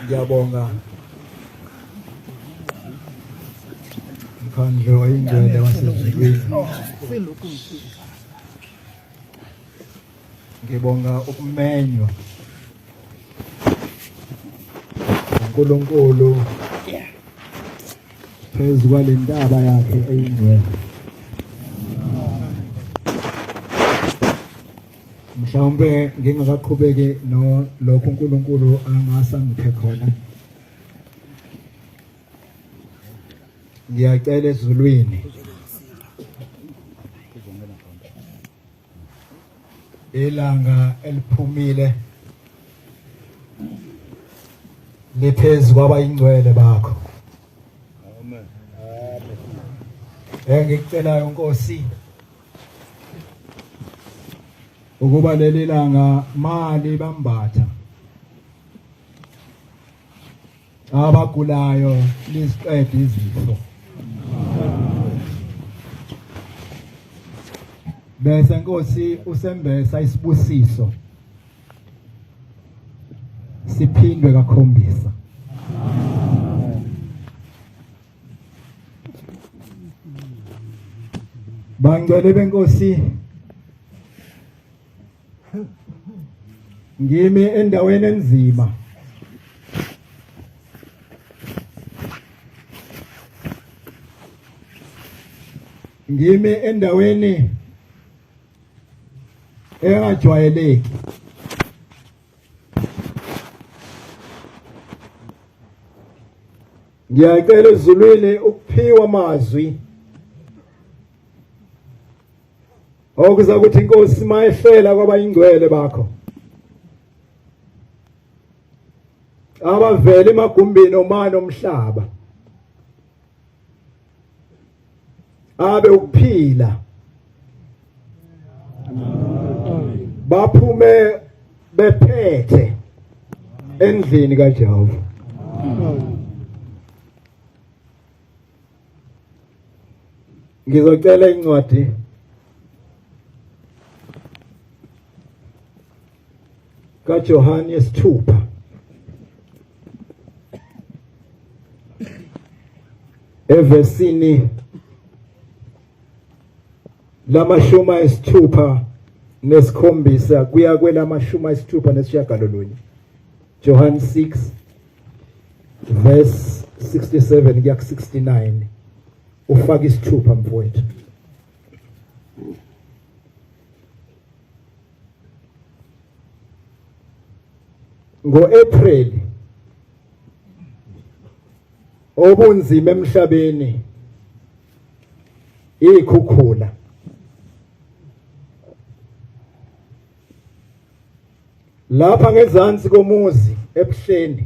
Ngiyabonga mkhandlo ingcwele wasezulwini. Ngibonga ukumenywa uNkulunkulu phezu kwale ndaba yakhe eyingcwele. Mhlawumbe ngingakaqhubeki lokho uNkulunkulu angasangiphe khona. Ngiyacela ezulwini ilanga eliphumile liphezulu kwabayingcwele bakho. Amen. Ngikucelayo Nkosi ukuba leli langa mali bambatha abagulayo lisiqede izifo. Bese Nkosi usembesa isibusiso siphindwe kakhombisa. Bangcwele beNkosi, ngimi endaweni enzima. Ngimi endaweni engajwayeleki. Ngiyacela ezulwini ukuphiwa amazwi okuza kuthi Inkosi mayehlela kwabayingcwele bakho abavela emagumbini omane omhlaba abe ukuphila baphume bephethe endlini kaJehova. Ngizocela incwadi kaJohane 6 evesini lamashumi ayisithupha nesikhombisa kuya kwelamashumi ayisithupha nesishiyagalolunye. John 6 verse 67 kuya ku 69. Ufaka isithupha mfowethu. Ngo-April obunzima emhlabeni ikhukhula. Lapha ngezansi komuzi ebuhleni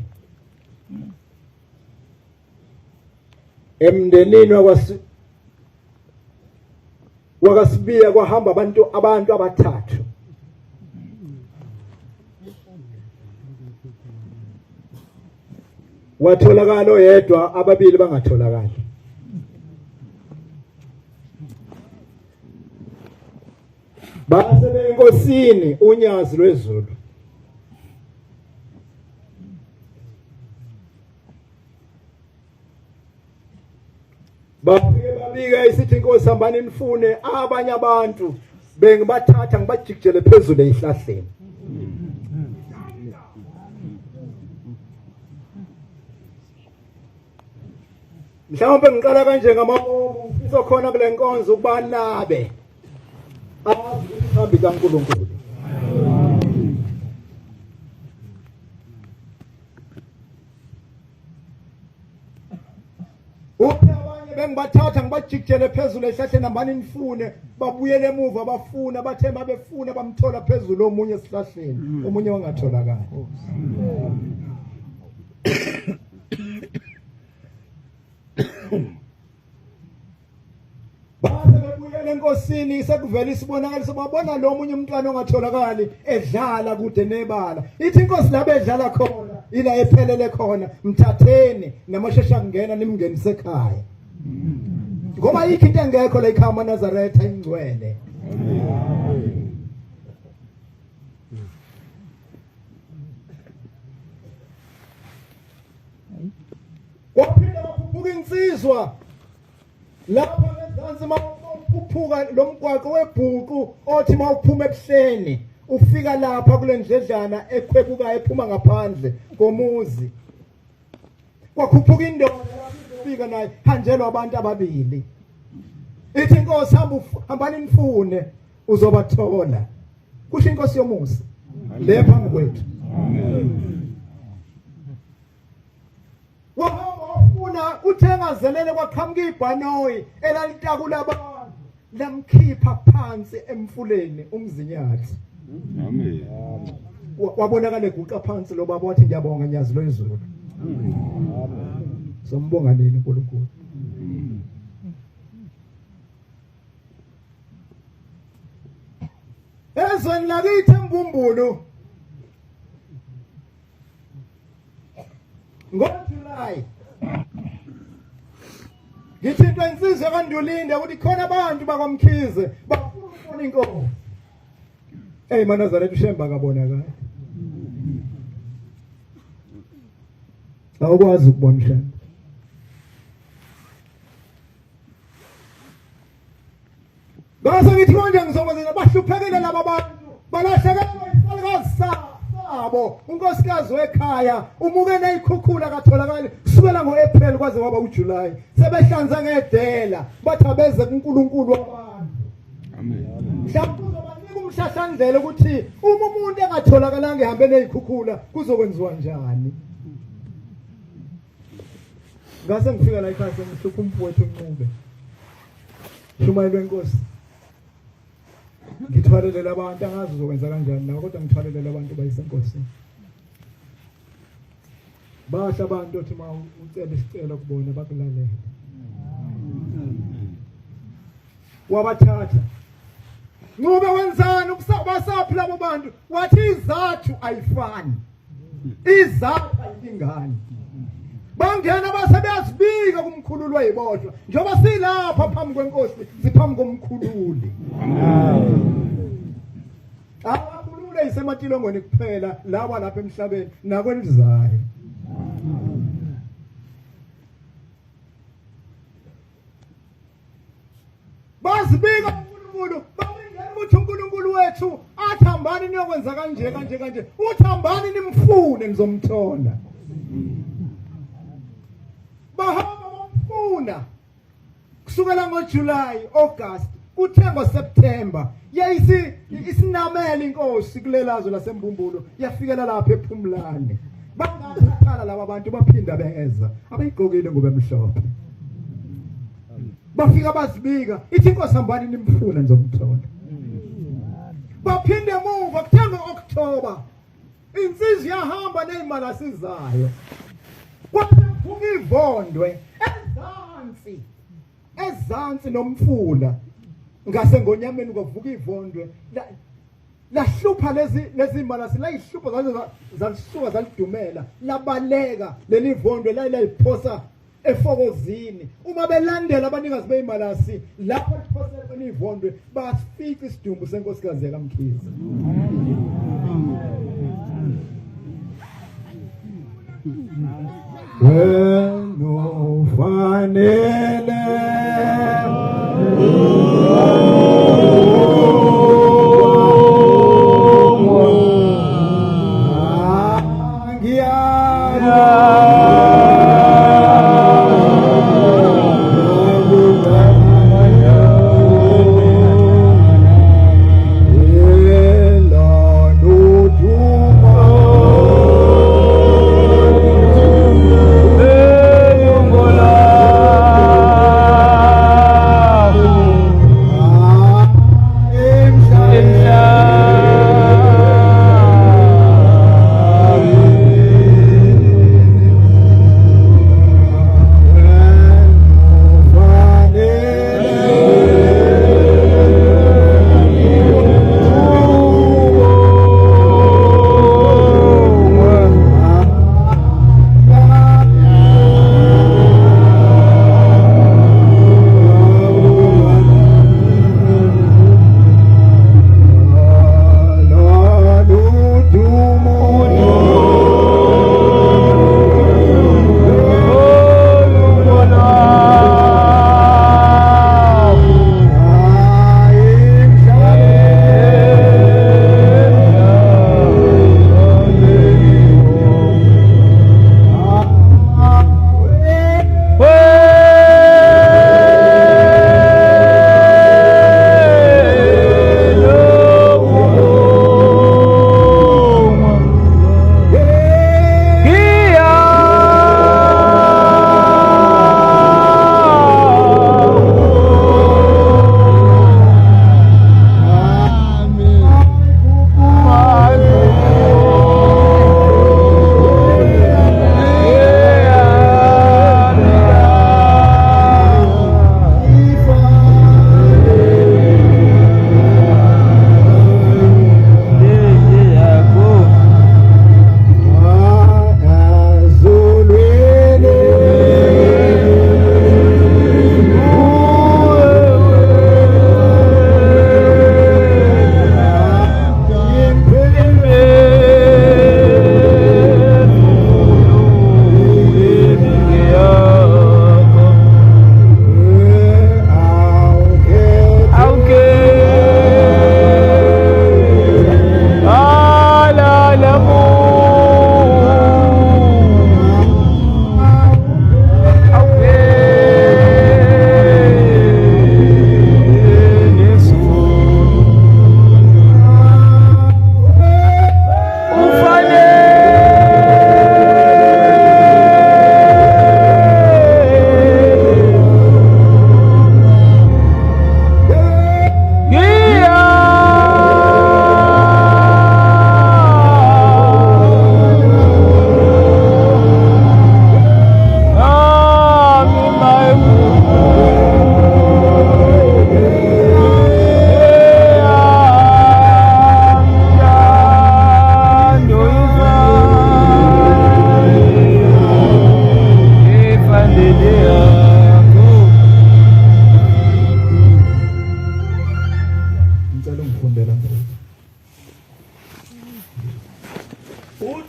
emndenini wakasibiya kwahamba abantu abathathu. Watholakala oyedwa, ababili bangatholakali. Base beNkosini unyazi lwezulu. Bafike babika isithi Inkosi hambani nifune abanye abantu bengibathatha ngibajikijele phezulu ezihlahleni. Mhlawumbe ngiqala kanje ngamabomu sizokhona kule nkonzo ukuba nabe ahambi kaNkulunkulu. Abanye bengibathatha ngibajikijele phezulu ezihlahleni hambani nifune, babuyele emuva bafuna bathe mabefuna bamthola phezulu omunye esihlahleni, omunye wangatholakala. Base bebuyele enkosini sekuvela isibonakaliso babona lo omunye umntwana ongatholakali edlala kude nebala. Ithi Inkosi la bedlala khona ila ephelele khona, mthatheni namashesha kungena nimngenise ekhaya. Ngoba ikho into engekho la ekhaya Nazaretha ingcwele. uyizwa lapha ngezansi mawuphuphuka lo mgwaqo webhuqu othi mawuphuma ebuhleni ufika lapha kule ndledlana ekhwebuka ephuma ngaphandle komuzi kwakhuphuka indoda ufika naye hanjelwa abantu ababili ithi inkosi hambani nifune uzobathola kusho inkosi yomusa le phambi kwethu wafuna uthengazelele kwaqhamuka ibhanoyi elalitakula abantu lamkhipha phansi emfuleni umzinyathi amen wabonakala eguqa phansi lo baba wathi ngiyabonga nyazi lo izulu amen sombonga nini uNkulunkulu ezweni lakithi eMbumbulu ngoJuly ngithi into insizwe kaNdulinde ukuthi khona abantu bakwamkhize bafuna ukubona inkomo Manazaretha ushemba kabonakala awukwazi ukubona ushemba base ngithi konje ngizokwenza bahluphekile laba bantu balahlekelwa isifalukazi sabo unkosikazi wekhaya umuke neyikhukhula katholakala kusukela ngoApril kwaze kwaba uJuly sebehlanza ngedela bathi abeze kuNkulunkulu wabantu amen mhlawumbe uzobanika umhlahlandlela ukuthi uma umuntu engatholakalanga ehambe neyikhukhula kuzokwenziwa njani ngase ngifika la ekhaya sengihlupha umfowethu uNcube shumayelwe inkosi ngithwalele abantu angazi uzokwenza kanjani nawe kodwa ngithwalele abantu bayisenkosini basha abantu othi ma ucela isicelo kubona bakulalele wabathatha Ncube wenzani ubasaphi labo bantu wathi izathu ayifani izathu ayilingani bangena basebeyazibika kumkhululi wayibodwa njengoba silapha phambi kwenkosi siphambi komkhululi abakhulule isematilongweni kuphela laba lapha emhlabeni nakwelizayo bazibika uNkulunkulu balingena ukuthi uNkulunkulu wethu athambani niyokwenza kanje uthambani nimfune nizomthola bahamba bamfuna kusukela ngoJuly August kuthe ngoSeptember isinamela inkosi kulelazo laseMbumbulu yafikela lapha ePhumlane bangakhala laba bantu baphinda beza abayigqokile ngoba emhlophe bafika bazibika ithi inkosi hambani nimfuna nizomthola baphinde emuva kuthenga October insizwe yahamba nezimali asizayo kwaphuma ivondwe ezansi nomfula ngase ngonyameni kwavuka ivondwe lahlupha lezi malasi layihlupha zalisuka zalidumela labaleka leli vondwe layiphosa efokozini uma belandela abanikazi beyimalasi lapho liphosela ivondwe basifica isidumbu senkosikazi kaMkhize Weno fanele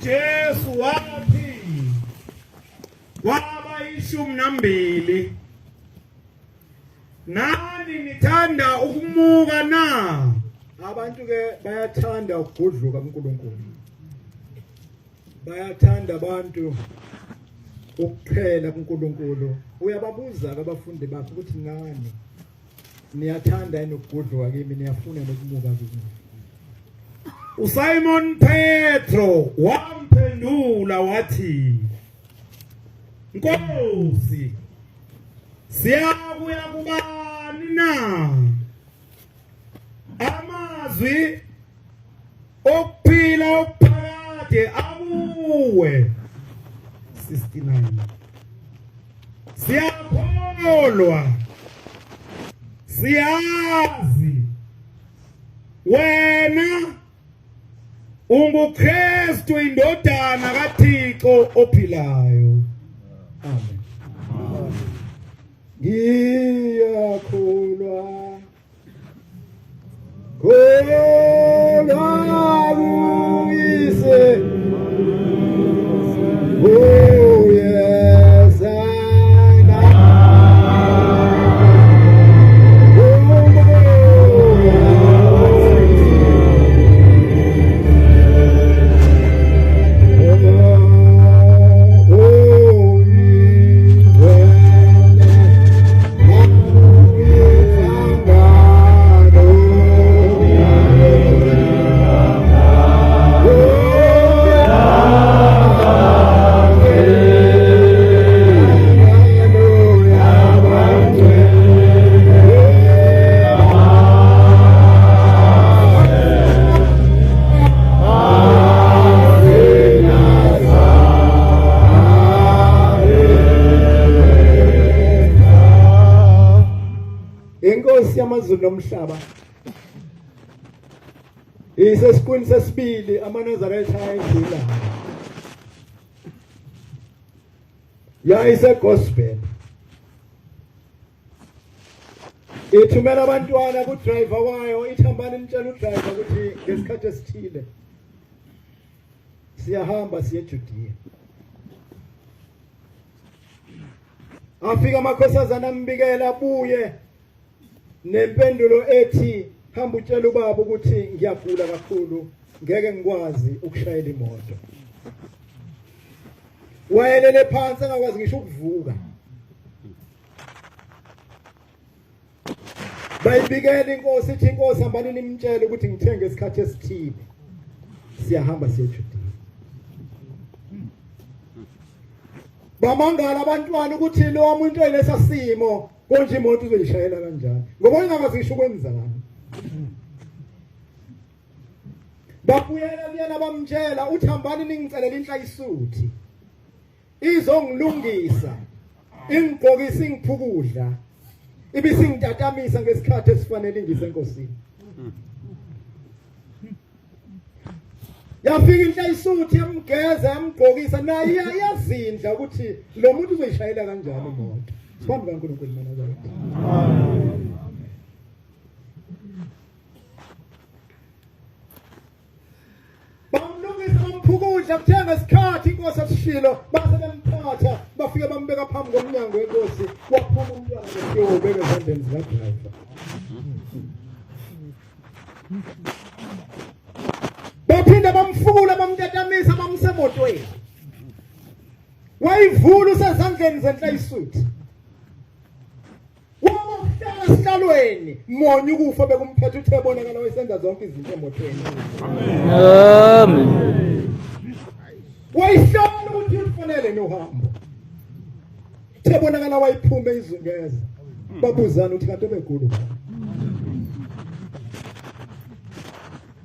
uJesu wathi kwaba 12 nani nithanda ukumuka na? Abantu ke bayathanda ukugudluka kuNkulunkulu. Bayathanda abantu ukuphela kuNkulunkulu. Uyababuza ke abafundi bakho ukuthi nani niyathanda yini ukugudluka kimi, niyafuna nokumuka kimi? uSimon Petro wamphendula wathi, Nkosi, siyabuya kubani na? Amazwi okuphila okuphakade akuwe. 69 Siyakholwa, siyazi wena unguKristu indodana kaThixo ophilayo. Amen. Ngiyakholwa uyise amazulu nomhlaba isesikhuni sesibili amaNazaretha ayedlula yayise gospel ithumela abantwana ku driver wayo ithambani nitshela udriver ukuthi ngesikhathi esithile siyahamba siye eJudiya. Afika amakhosazana ambikela abuye nempendulo ethi hamba utshela ubaba ukuthi ngiyagula kakhulu ngeke ngikwazi ukushayela imoto. Wayelele phansi engakwazi ngisho ukuvuka. Bayibikela inkosi ithi inkosi hambani nimtshele ukuthi ngithenge isikhathi esithile siyahamba siye eJudiya. Bamangala abantwana ukuthi lo muntu oyilesa simo konje imoto uzoyishayela kanjani ngoba ingakazi ngisho kwenzakani. Babuyela liyana bamtshela uthi hambani ningicelela inhlayisuthi izongilungisa ingigqokisa ingiphukudla ibisingidatamisa ngesikhathi esifanele ngise enkosini. Yafika inhlayisuthi yamgeza yamgqokisa naye iyazindla ukuthi lo muntu uzoyishayela kanjani imoto. Sibambe kaNkulunkulu mana zakhe. Amen. Bamlungisa umphukudla kuthenga isikhathi inkosi asishilo base bemthatha bafike bambeka phambi komnyango wenkosi waphuma umntwana besiyobeka ezandleni zikaDriver. Baphinda bamfukula bamtatamisa bamsemotweni. Wayivula usezandleni zenhlayisuthi. Wahlala esihlalweni monye ukufa bekumphethe uthe bonakala wayesenza zonke izinto emotweni. Amen. Wayihlola ukuthi ufanele nohambo. Uthe bonakala wayiphume izungeza. Babuzana ukuthi kanti obegulu.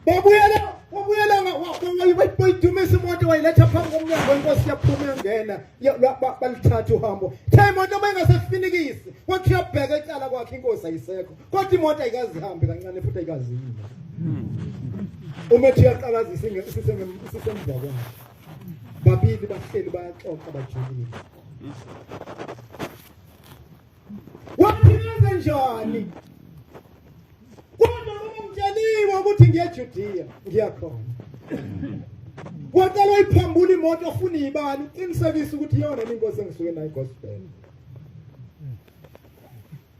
Babuyela wayidumise imoto wayiletha phambi komnyango inkosi yaphuma yangena balithatha uhambo. The imoto mayingasefinikisi wathi uyabheka ecala kwakhe inkosi ayisekho kodwa imoto ayikazihambi kancane futhi ayikazimi. Umethi uyaqalazisa isisemva kwakhe. Babili bahleli bayaxoxa bajulile. Wathi nenze njani? Kodwa umtsheliwe ukuthi ngiyeJudiya ngiyakhona. Waqala iphambula imoto ofuna ibani uqinisekisa ukuthi iyona inkosi engisuke nayo gospel.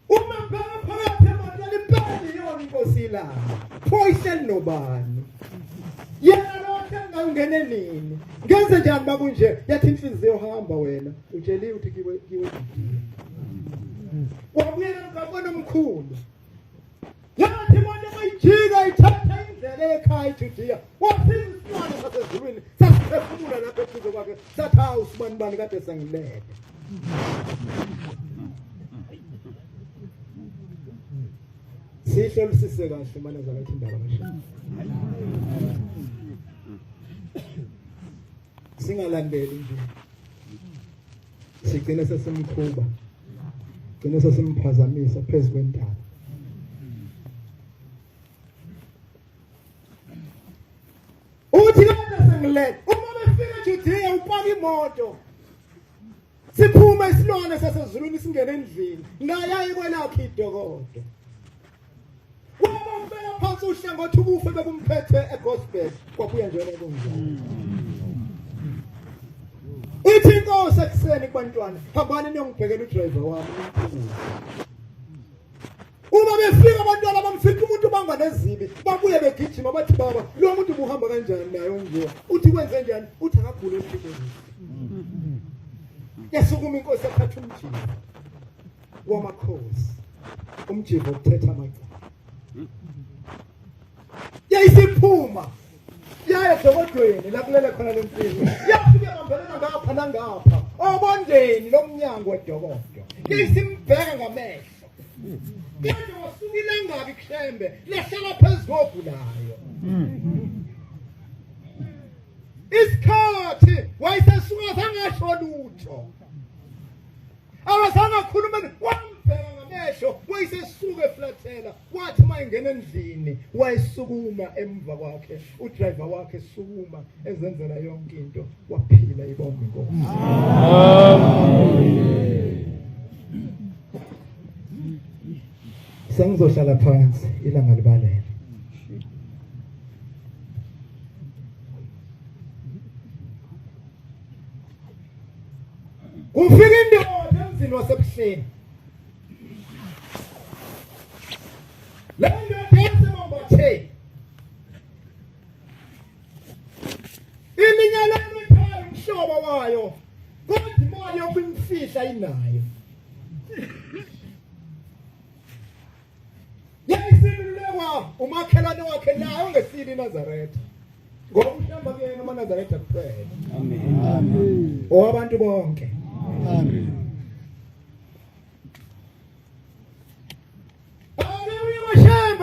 Uma phakathi emotweni impela iyona inkosi la. Poison nobani. Yena lo angene nini? Ngenze njani bakunje? Yathi inhliziyo hamba wena. Utsheliwe ukuthi kiwe. Wabuyela ngabona omkhulu. Yathi manje mayijika ithatha indlela ekhaya iJudiya. Wafika isilwane sasezulwini sasiphefumula lapha eduze kwakhe. Sathi hawu sibani kade sangilele. Sihlolisise kahle mana zakathi indaba kasho. Singalandeli nje. Sigcine sesimkhuba. Sigcine sesimphazamisa phezulu kwentaba. Uthi kade sengilele. Uma befika eJudiya upaka imoto. Siphuma isilwane sasezulwini singene endlini. Ngayayi kwelakhe idokodo. Wabambela phansi uhlangothi ukufa bekumphethe egospel kwabuya njalo kunjalo. Ithi inkosi ekuseni kubantwana, hambani niyongibhekela udriver wami. Uma befika abantwana bamfika umuntu banga nezibi, babuye begijima bathi baba, lo muntu buhamba kanjani nayo nje? Uthi kwenze njani? Uthi akagule empilweni. Yasukuma inkosi yakhatha umjibo wamakhosi. Umjibo uthetha amacala. Yayisiphuma yaya edokodweni lakulele khona lempilo yafike bambelana ngapha nangapha obondeni lomnyango wedokodo yayisimbheka ngamehlo yena wasukile ngabi khembe lehlala phezulu ogulayo isikhathi wayesesuka sangasho lutho awasanga khuluma wambheka ngamehlo wayesesuka eflathela wathi mayingena endlini wayesukuma emva kwakhe udriver wakhe sukuma ezenzela yonke into waphila ibonke inkosi. Amen. Sengizohlala phansi ilanga libalele. Kufika indoda emzini wasebuhleni. Le ndoda yasemambathe. Iminyalelo ekhaya umhlobo wayo. Kodwa imali yokuyimfihla inayo. Yayisilulekwa umakhelwane wakhe nayo ngesini Nazareth. Ngokuhamba kuyena uMaNazaretha kuphela. Amen. Amen. Owabantu bonke. Amen.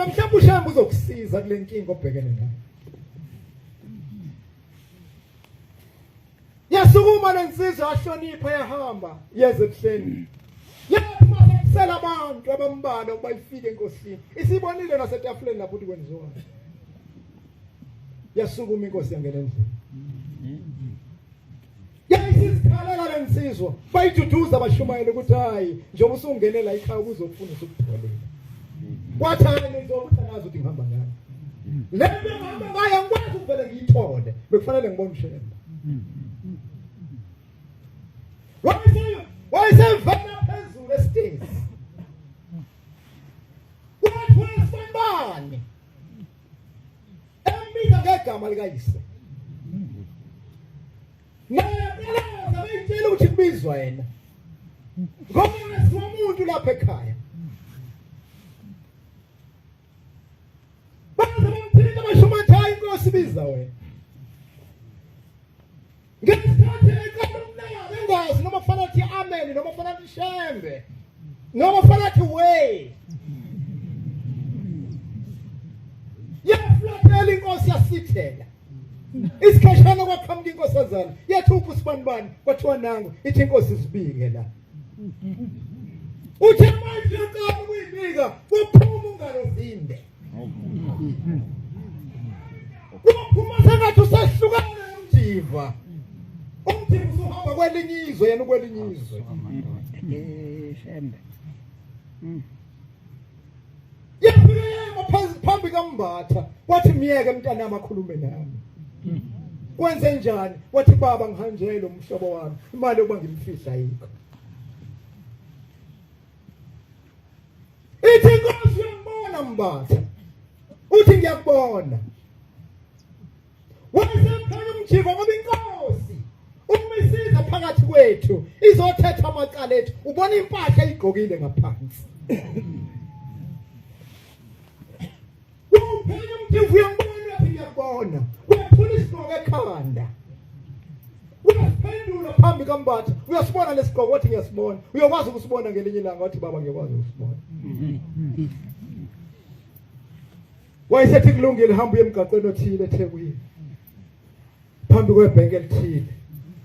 Mhlawumbe ushamba uzokusiza kule nkinga obhekene nayo. Yasukuma lensizwa ahlonipha yahamba yeze ebuhleni. Yaphuma sela abantu abambala ukuba ifike enkosini. Isibonile nasetafuleni lapho ukuthi kwenziwa. Yasukuma inkosi yangena endlini. Yayisizikhalela lensizwa bayiduduza abashumayela ukuthi hayi njengoba usungenela ekhaya ukuzofuna ukutholela. Wathani ngizokuthi ngazi ukuthi ngihamba ngani. Lento ngihamba ngayo ngikwazi ukuvele ngiyithole bekufanele ngibone ushemba. Wayesevela phezulu esitezi. Wathi wesibani. Embiza ngegama likayise. Naye bayitshela ukuthi kubizwa yena. Ngoba umuntu lapha ekhaya. Bazamthinta bashumatha inkosi biza wena. Ngesikhathi ekhulumela engazi noma fanele athi amen noma fanele athi shembe. Noma fanele athi we. Yaflathela inkosi yasithela. Isikhashana kwaqhamuka inkosazana yathi ukusibani kwathiwa nangu ithi inkosi sibike la. Uthi manje uqala ukuyibika kuphuma ungalozinde. Kuphuma sengathi usahlukana nomjiva. Umjiva usuhamba kwelinye izwe yena kwelinye izwe. Shembe. Yafika phambi kaMbatha wathi miyeke mntanami akhulume nami. wenze njani? Wathi baba ngihanjele umhlobo wami, imali yokuba ngimfihla yikho. Ithi inkosi uyambona Mbatha, uthi ngiyakubona. Wayesemphela umjiva ngoba inkosi umisiza phakathi kwethu izothetha amacala ethu. Ubona impahla ayigqokile ngaphansi. Umphela umjiva uyambona, uthi ngiyakubona. Uyaphula isigqoko ekhanda. Uyasiphendula phambi kaMbatha. Uyasibona lesigqoko, wathi ngiyasibona. Uyokwazi ukusibona ngelinye ilanga, wathi baba ngiyakwazi ukusibona. Wayesethi kulungile hamba uye emgaqweni othile eThekwini. Phambi kwebhenki elithile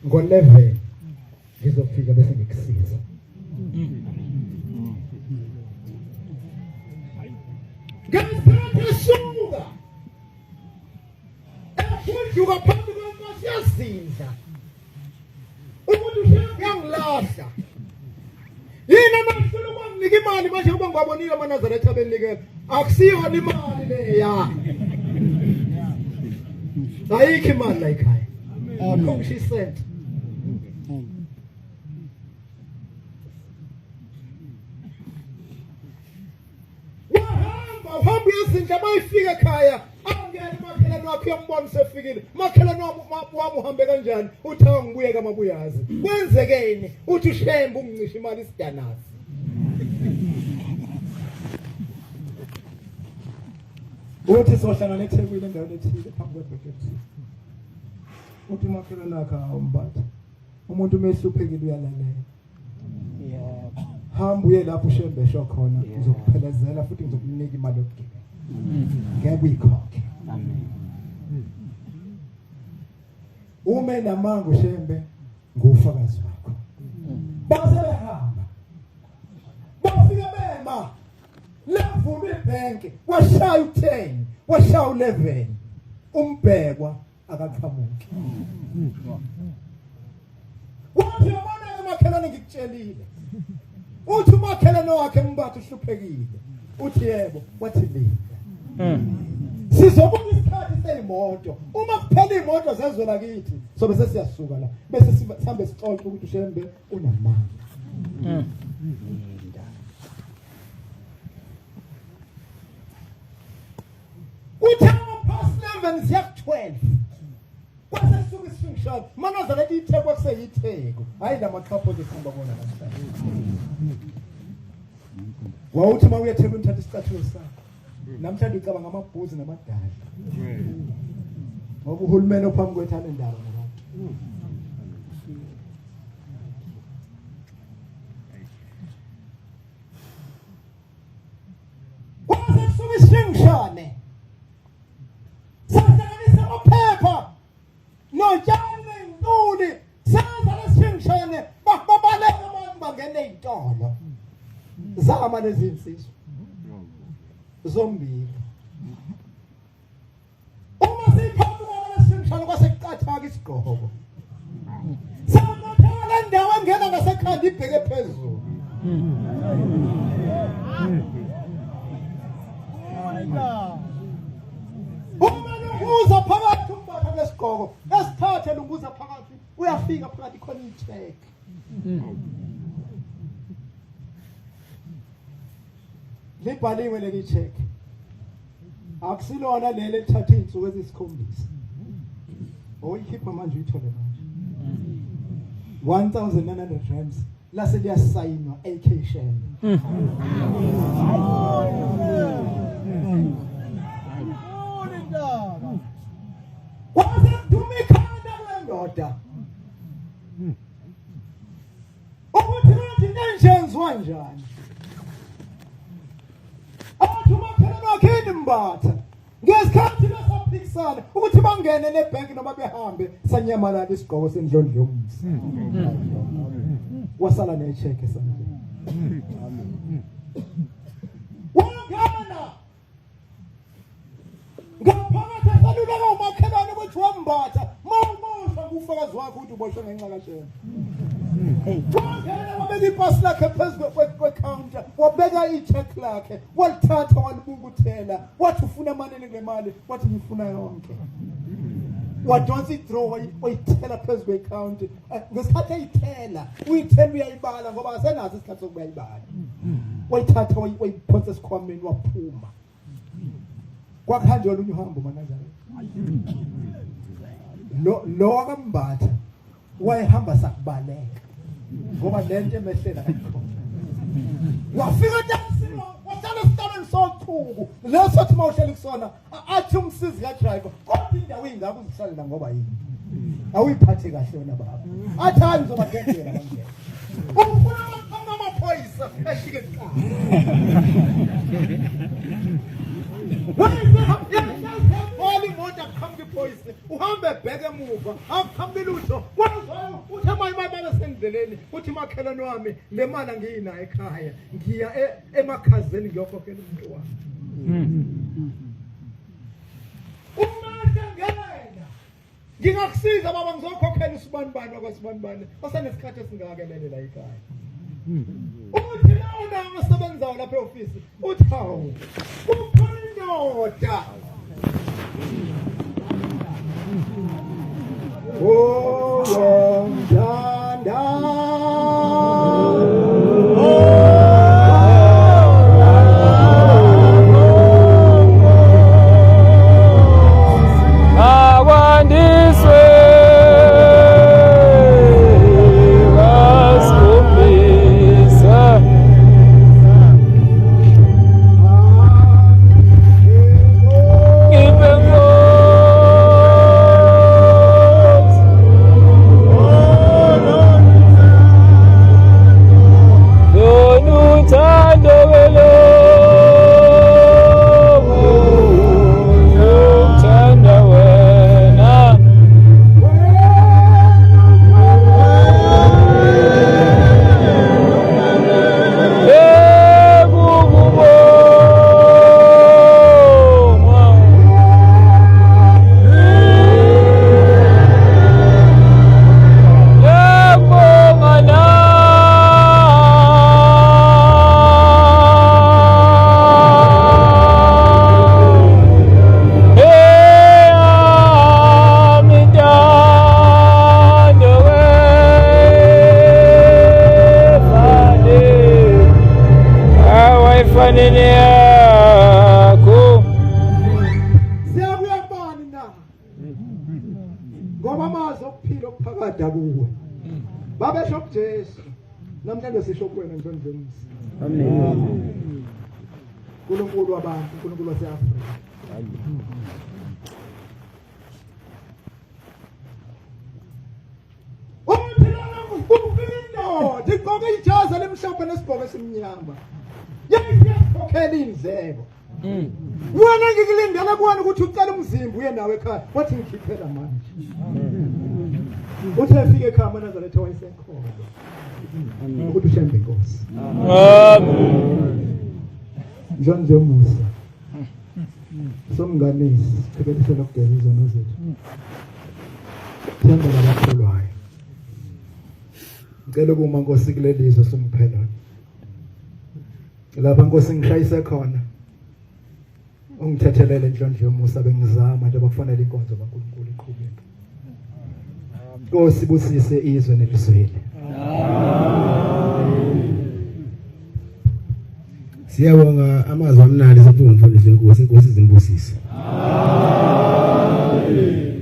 ngo-11 ngizofika bese ngikusiza. Ngesikhathi esuka efunduka phambi kwenkosi yazinza umuntu uyangilahla. Yini amafuna ukunginika imali manje kuba ngibabonile amaNazaretha abenikela. Akusiyo imali leya. Ayikho imali la ekhaya. Akho she sent. Wahamba yazinja bayifika ekhaya. Angene makhelwane wakhe uyambona sefikile. Makhelwane wami uhambe kanjani? Uthi angibuye kamabuyazi. Kwenzekeni? Uthi ushembe ungincisha imali isidanasi. Uthi sohlangana eThekwini endaweni ethile phambi kwebheketi. Uthi makhelwane wakhe awumbatha. Umuntu umehluphekile uyalalela. Hamba uye lapho ushembesho khona ngizokuphelezela futhi ngizokunika imali yokugibela. Ngeke uyikhokhe. Amen. Ume namanga ushembe ngufakazi wakho. Base behamba. Bafika bema. Lavula ibhenki, washaya u10, washaya u11. Umbhekwa akaqhamuki. Wathi yabona emakhelwane ngikutshelile. Uthi umakhelwane wakhe Mbatha uhluphekile. Uthi yebo, wathi linda. Sizobona isikhathi seyimoto. Uma kuphela imoto zezwela kithi, so bese siyasuka la. Bese sihambe sixoxe ukuthi ushembe unamanga. Uthi past 11 siya 12. Kwase suku isishalo. Manazaretha itheko kuseyitheko. Hayi la maqhapho ezihamba bona namhlanje. Wawuthi mawuya eThekwini uthatha isicathulo sakho. Namhlanje ucabanga amabhuzi namadala. Ngoba uhulumeni ophambi kwethu anendaba nabantu. Kwase suku isishalo. Sasebenzisa amaphepha notshani ntuli senza lesishingshane babaleka abantu bangena ezitolo zama lezinsizwa zombili. Uma siphambi kwalesishingshane kwasekuqathaka isigqoko samathala ndawo engena ngasekhanda ibheke phezulu. Uza phakathi Mbatha lesigqoko esithathe lumbuza phakathi uyafika phakathi khona icheck. Libhaliwe leli check. Akusilona lele lithatha izinsuku ezisikhombisa. Oyikhipha manje uyithole manje. 1900 rands lase liyasayinwa AK Shembe. Waze dumikhanda kwendoda. Ukuthi manje nenjenziwa njani? Athi umakhelwane wakhe Mbatha. Ngesikhathi besaphikisana ukuthi bangene nebhenki noma behambe sanyamalala isigqoko sendlondlo yomsi. Wasala necheck esandleni. Wangana. Ngaphakathi esaluleka umakhelwane ukuthi wambatha. Mawuboshwa ngufakazi wakho ukuthi uboshwe ngenxa kaShembe. Wangena wabeka ipasi lakhe phezu kwecounter, wabeka icheck lakhe, walithatha walibukuthela, wathi ufuna amanene ngemali, wathi ngifuna yonke. wadonsa i-draw wayithela phezu kwe-account ngesikhathi eyithela uyithela uyayibala ngoba asenazo isikhathi sokuba yayibala wayithatha wayiphonsa esikhwameni waphuma kwakuhanjwe olunye uhambo manazare lo wakambatha wayehamba sakubaleka ngoba lento emehlela kakhulu wafika taxini wasala esitabeni sothuku lesothi mawuhleli kusona athi umsizi ka-driver kodwa indawo ingako uzihlalela ngoba yini awuyiphathe kahle wena baba athi hayi ngizobadedela bangena ufuna amaphoyisa ashike kuqala Holy motor come the police. Uhambe bheke emuva, akuhambe lutho. Kwazo uthi mayimabala sendleleni, uthi makhelwane wami le mali ngiyina ekhaya. Ngiya emakhazeni ngiyokhokhela umuntu wami. Umanje ngena. Ngingakusiza baba ngizokhokhela usibanibani wakwasibanibani. Basanesikhathi esingakakelele la ekhaya. Uthi lawona abasebenzayo lapha e-office, uthi hawu. Kukhona indoda. Oh, ngoba amazi okuphila okuphakade kuwe babesho kuJesu namhlanje sisho kuwena Nkonzo. Amen. uNkulunkulu wabantu, uNkulunkulu waseAfrika. Uthi lana ngigqoke ijazi lemhlophe nesibhoke esimnyama. Yayikhokhela indleko. Wena ngikulindela kuwena ukuthi ucela umzimba uye nawe ekhaya. Wathi ngikhiphela manje. Uthi efike ekhaya uNazaretha wayesekhona. Ukuthi ushembe Nkosi. Amen. John Musa. Somnganisi phekela ukugeza izono zethu. Thanda labakholwayo. Ngicela kuma Nkosi kulelizwe somphela. Lapha Nkosi ngishayise khona. Ungithethelele John Musa bengizama nje bakufanele inkonzo kaNkulunkulu iqhubeke. Nkosi busise izwe nelizweli. Siyabonga amazwi amnandi sathi umfundisi Nkosi, Inkosi izimbusise. Amen.